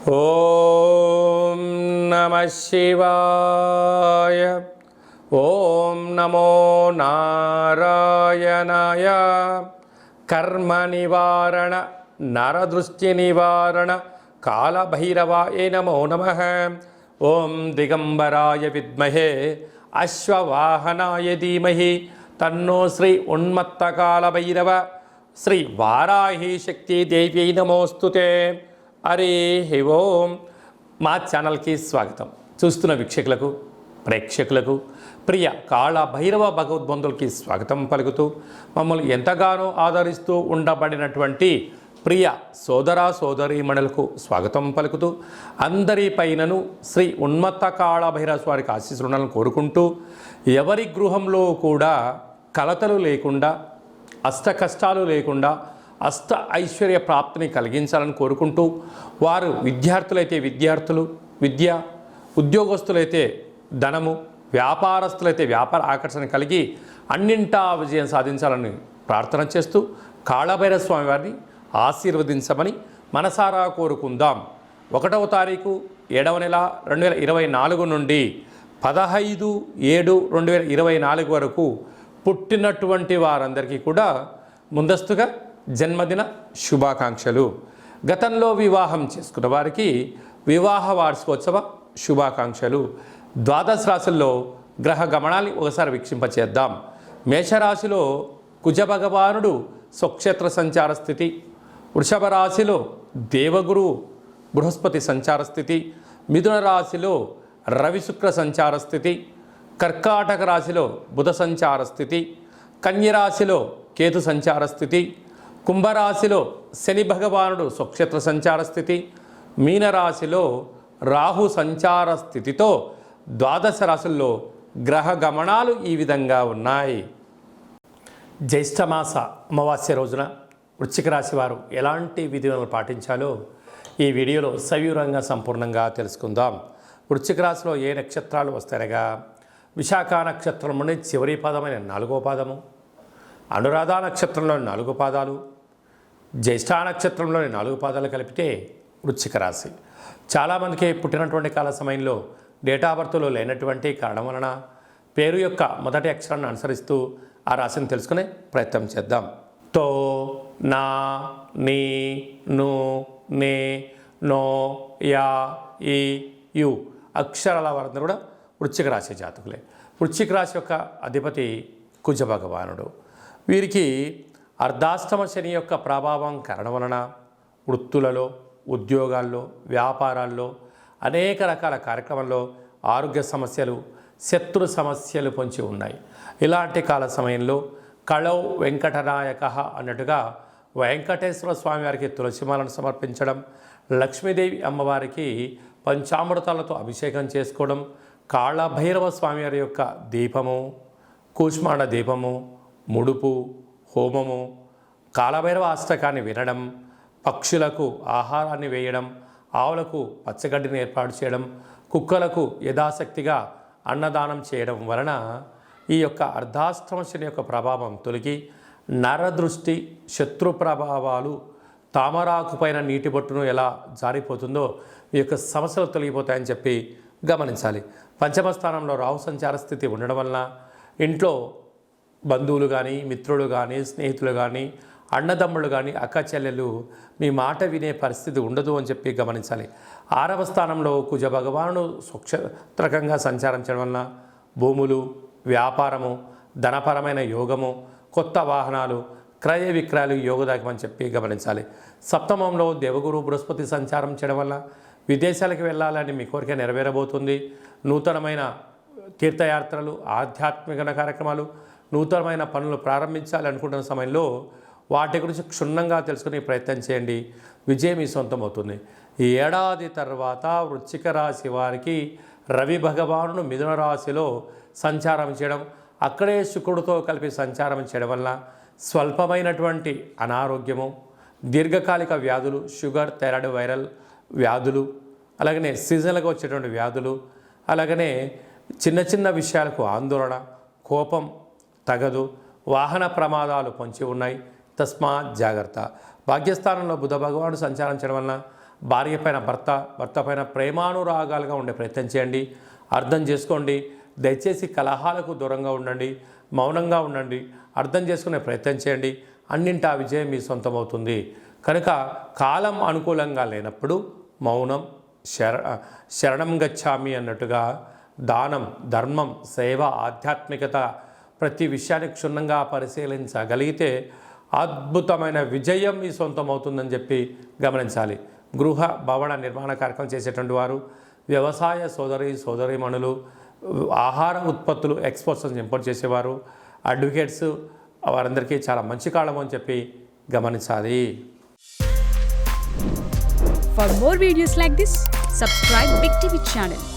ఓం నమః శివాయ. ఓం నమో నారాయణాయ. కర్మ నివారణ నరదృష్టి నివారణ కాళభైరవాయ నమో నమః. ఓం దిగంబరాయ విద్మహే అశ్వవాహనాయ ధీమహి తన్నో శ్రీ ఉన్మత్త కాళభైరవ శ్రీ వారాహి శక్తి దేవ్యై నమోస్తుతే. హరి ఓం. మా ఛానల్కి స్వాగతం. చూస్తున్న వీక్షకులకు ప్రేక్షకులకు ప్రియ కాళభైరవ భగవద్బంధులకి స్వాగతం పలుకుతూ మమ్మల్ని ఎంతగానో ఆదరిస్తూ ఉండబడినటువంటి ప్రియ సోదర సోదరీమణులకు స్వాగతం పలుకుతూ అందరిపైనను శ్రీ ఉన్మత్త కాళభైరవ స్వామికి ఆశీస్సులను కోరుకుంటూ ఎవరి గృహంలో కూడా కలతలు లేకుండా అష్ట కష్టాలు లేకుండా అష్ట ఐశ్వర్య ప్రాప్తిని కలిగించాలని కోరుకుంటూ వారు విద్యార్థులైతే విద్యార్థులు విద్య, ఉద్యోగస్తులైతే ధనము, వ్యాపారస్తులైతే వ్యాపార ఆకర్షణ కలిగి అన్నింటా విజయం సాధించాలని ప్రార్థన చేస్తూ కాళభైరవ స్వామి వారిని ఆశీర్వదించమని మనసారా కోరుకుందాం. 1వ తారీఖు 7వ నెల 2024 నుండి 15/7/2024 వరకు పుట్టినటువంటి వారందరికీ కూడా ముందస్తుగా జన్మదిన శుభాకాంక్షలు. గతంలో వివాహం చేసుకున్న వారికి వివాహ వార్షికోత్సవ శుభాకాంక్షలు. ద్వాదశ రాశుల్లో గ్రహ గమనాన్ని ఒకసారి వీక్షింపచేద్దాం. మేషరాశిలో కుజ భగవానుడు స్వక్షేత్ర సంచార స్థితి, వృషభ రాశిలో దేవగురు బృహస్పతి సంచార స్థితి, మిథున రాశిలో రవి శుక్ర సంచార స్థితి, కర్కాటక రాశిలో బుధ సంచార స్థితి, కన్యరాశిలో కేతు సంచార స్థితి, కుంభరాశిలో శని భగవానుడు స్వక్షేత్ర సంచార స్థితి, మీనరాశిలో రాహు సంచార స్థితితో ద్వాదశ రాశుల్లో గ్రహ గమనాలు ఈ విధంగా ఉన్నాయి. జ్యేష్ఠమాస అమావాస్య రోజున వృశ్చిక రాశి వారు ఎలాంటి విధులను పాటించాలో ఈ వీడియోలో సవివరంగా సంపూర్ణంగా తెలుసుకుందాం. వృశ్చిక రాశిలో ఏ నక్షత్రాలు వస్తాయనగా విశాఖ నక్షత్రం నుండి చివరి పాదమైన 4వ పాదము, అనురాధ నక్షత్రంలోని 4 పాదాలు, జ్యేష్ఠ నక్షత్రంలోని 4 పాదాలు కలిపితే వృశ్చిక రాశి. చాలామందికి పుట్టినటువంటి కాల సమయంలో డేటా బర్త్లో లేనటువంటి కారణం వలన పేరు యొక్క మొదటి అక్షరాన్ని అనుసరిస్తూ ఆ రాశిని తెలుసుకునే ప్రయత్నం చేద్దాం. తో, నా, నీ, ను, నే, నో, యా, ఈ, యు అక్షరాల వారందరూ కూడా వృశ్చిక రాశి జాతకులే. వృశ్చిక రాశి యొక్క అధిపతి కుజ భగవానుడు. వీరికి అర్ధాష్టమ శని యొక్క ప్రభావం కారణం వలన వృత్తులలో, ఉద్యోగాల్లో, వ్యాపారాల్లో అనేక రకాల కార్యక్రమాల్లో ఆరోగ్య సమస్యలు, శత్రు సమస్యలు పొంచి ఉన్నాయి. ఇలాంటి కాల సమయంలో కళౌ వెంకటనాయక అన్నట్టుగా వెంకటేశ్వర స్వామి వారికి తులసిమాలను సమర్పించడం, లక్ష్మీదేవి అమ్మవారికి పంచామృతాలతో అభిషేకం చేసుకోవడం, కాళభైరవ స్వామి వారి యొక్క దీపము, కూష్మాండ దీపము, ముడుపు, హోమము, కాళభైరవ అష్టకాన్ని వినడం, పక్షులకు ఆహారాన్ని వేయడం, ఆవులకు పచ్చగడ్డిని ఏర్పాటు చేయడం, కుక్కలకు యథాశక్తిగా అన్నదానం చేయడం వలన ఈ యొక్క అర్ధాష్టమ శని యొక్క ప్రభావం తొలగి నరదృష్టి, శత్రు ప్రభావాలు, తామరాకు పైన నీటి బొట్టును ఎలా జారిపోతుందో ఈ యొక్క సమస్యలు తొలగిపోతాయని చెప్పి గమనించాలి. పంచమ స్థానంలో రాహు సంచార స్థితి ఉండడం వలన ఇంట్లో బంధువులు కానీ, మిత్రులు కానీ, స్నేహితులు కానీ, అన్నదమ్ముళ్ళు కానీ, అక్క చెల్లెలు మీ మాట వినే పరిస్థితి ఉండదు అని చెప్పి గమనించాలి. 6వ స్థానంలో కుజ భగవానుడు స్వక్షేత్రకంగా సంచారం చేయడం వలన భూములు, వ్యాపారము, ధనపరమైన యోగము, కొత్త వాహనాలు, క్రయ విక్రయాలు యోగదాయకమని చెప్పి గమనించాలి. సప్తమంలో దేవగురు బృహస్పతి సంచారం చేయడం వల్ల విదేశాలకు వెళ్ళాలని మీ కోరిక నెరవేరబోతుంది. నూతనమైన తీర్థయాత్రలు, ఆధ్యాత్మిక కార్యక్రమాలు, నూతనమైన పనులు ప్రారంభించాలి అనుకుంటున్న సమయంలో వాటి గురించి క్షుణ్ణంగా తెలుసుకునే ప్రయత్నం చేయండి. విజయం మీ సొంతం అవుతుంది. ఈ ఏడాది తర్వాత వృశ్చిక రాశి వారికి రవి భగవానుడు మిథున రాశిలో సంచారం చేయడం, అక్కడే శుక్రుడితో కలిపి సంచారం చేయడం వల్ల స్వల్పమైనటువంటి అనారోగ్యము, దీర్ఘకాలిక వ్యాధులు, షుగర్, థైరాయిడ్, వైరల్ వ్యాధులు, అలాగనే సీజన్లుగా వచ్చేటువంటి వ్యాధులు, అలాగనే చిన్న చిన్న విషయాలకు ఆందోళన, కోపం తగదు, వాహన ప్రమాదాలు పొంచి ఉన్నాయి. తస్మాత్ జాగ్రత్త. భాగ్యస్థానంలో బుధ భగవానుడు సంచారం చేయడం వలన భార్య పైన భర్త, భర్త పైన ప్రేమానురాగాలుగా ఉండే ప్రయత్నం చేయండి. అర్థం చేసుకోండి. దయచేసి కలహాలకు దూరంగా ఉండండి, మౌనంగా ఉండండి, అర్థం చేసుకునే ప్రయత్నం చేయండి. అన్నింటా విజయం మీ సొంతమవుతుంది. కనుక కాలం అనుకూలంగా లేనప్పుడు మౌనం, శరణం గచ్చామి అన్నట్టుగా దానం, ధర్మం, సేవ, ఆధ్యాత్మికత ప్రతి విషయాన్ని క్షుణ్ణంగా పరిశీలించగలిగితే అద్భుతమైన విజయం మీ సొంతమవుతుందని చెప్పి గమనించాలి. గృహ భవన నిర్మాణ కార్యక్రమం చేసేటువంటి వారు, వ్యవసాయ సోదరీమణులు, ఆహార ఉత్పత్తులు ఎక్స్పోర్ట్స్ ఇంపోర్ట్ చేసేవారు, అడ్వకేట్స్, వారందరికీ చాలా మంచి కాలం అని చెప్పి గమనించాలి. For more videos like this, subscribe Big TV channel.